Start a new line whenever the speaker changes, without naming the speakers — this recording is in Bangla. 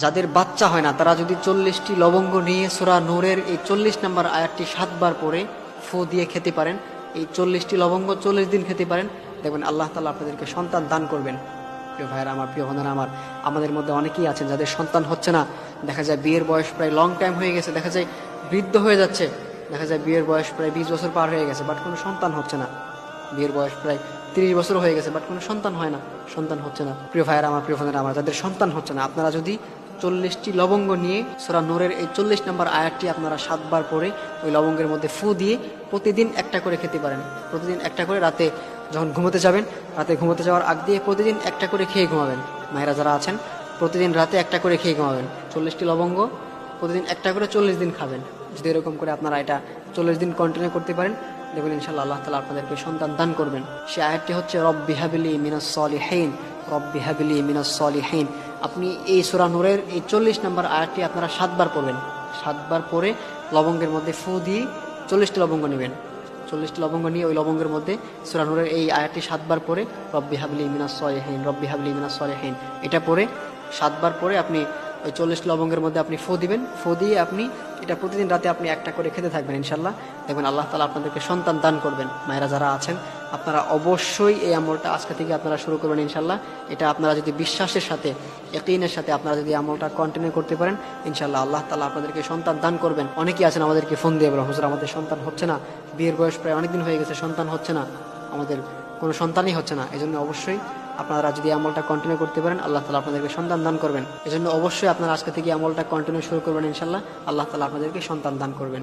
যাদের বাচ্চা হয় না তারা যদি 40টি লবঙ্গ নিয়ে সূরা নূরের এই 40 নম্বর আয়াতটি 7 বার পরে ফু দিয়ে খেতে পারেন, এই 40টি লবঙ্গ 40 দিন খেতে পারেন, দেখবেন আল্লাহ তাআলা আপনাদেরকে সন্তান দান করবেন। প্রিয় ভাইয়েরা আমার, প্রিয় বোনেরা আমার, আমাদের মধ্যে অনেকেই আছেন যাদের সন্তান হচ্ছে না। দেখা যায় বিয়ের বয়স প্রায় লং টাইম হয়ে গেছে, দেখা যায় বৃদ্ধ হয়ে যাচ্ছে, দেখা যায় বিয়ের বয়স প্রায় 20 বছর পার হয়ে গেছে, বাট কোনো সন্তান হচ্ছে না। বিয়ের বয়স প্রায় 30 বছর হয়ে গেছে, বাট কোনো সন্তান হয় না, সন্তান হচ্ছে না। প্রিয় ভাইয়েরা আমার, প্রিয় বোনেরা আমার, যাদের সন্তান হচ্ছে না, আপনারা যদি 40টি লবঙ্গ নিয়ে সূরা নূরের এই 40 নম্বর আয়াতটি আপনারা 7 বার পরে ওই লবঙ্গের মধ্যে ফু দিয়ে প্রতিদিন একটা করে খেতে পারেন। প্রতিদিন একটা করে, রাতে যখন ঘুমোতে যাবেন, রাতে ঘুমোতে যাওয়ার আগ দিয়ে প্রতিদিন একটা করে খেয়ে ঘুমাবেন। মায়েরা যারা আছেন প্রতিদিন রাতে একটা করে খেয়ে ঘুমাবেন। 40টি লবঙ্গ প্রতিদিন একটা করে 40 দিন খাবেন। যদি এরকম করে আপনারা এটা 40 দিন কন্টিনিউ করতে পারেন, দেখবেন ইনশাআল্লাহ আল্লাহ তাআলা আপনাদেরকে সন্তান দান করবেন। সে আয়াতটি হচ্ছে রব্বি হাবলি মিনাস সলিহিন, রব্বি হাবলি মিনাস সলিহিন। আপনি এই সূরা নূরের এই 40 নম্বর আয়াতটি আপনারা 7 বার পড়বেন। 7 বার পরে লবঙ্গের মধ্যে ফু দিয়ে 40টি লবঙ্গ নেবেন। 40টি লবঙ্গ নিয়ে ওই লবঙ্গের মধ্যে সূরা নূরের এই আয়াতটি 7 বার পরে রব্বি হাবলি মিনাস সলিহিন, রব্বি হাবলি মিনাস সলিহিন, এটা পরে 7 বার পরে আপনি ওই 40 লবঙ্গের মধ্যে আপনি ফু দিবেন। ফু দিয়ে আপনি এটা প্রতিদিন রাতে আপনি একটা করে খেতে থাকবেন। ইনশাল্লাহ দেখবেন আল্লাহ তাআলা আপনাদেরকে সন্তান দান করবেন। মায়েরা যারা আছেন আপনারা অবশ্যই এই আমলটা আজকে থেকে আপনারা শুরু করবেন ইনশাল্লাহ। এটা আপনারা যদি বিশ্বাসের সাথে, ইয়াকিনের সাথে আপনারা যদি আমলটা কন্টিনিউ করতে পারেন, ইনশাল্লাহ আল্লাহ তাআলা আপনাদেরকে সন্তান দান করবেন। অনেকেই আছেন আমাদেরকে ফোন দিয়ে বলেন, হুজুর আমাদের সন্তান হচ্ছে না, বিয়ের বয়স প্রায় অনেকদিন হয়ে গেছে, সন্তান হচ্ছে না, আমাদের কোনো সন্তানই হচ্ছে না। এই জন্য অবশ্যই আপনারা যদি আমলটা কন্টিনিউ করতে পারেন, আল্লাহ তাআলা আপনাদেরকে সন্তান দান করবেন। এজন্য অবশ্যই আপনারা আজকে থেকে আমলটা কন্টিনিউ শুরু করবেন ইনশাল্লাহ, আল্লাহ তাআলা আপনাদেরকে সন্তান দান করবেন।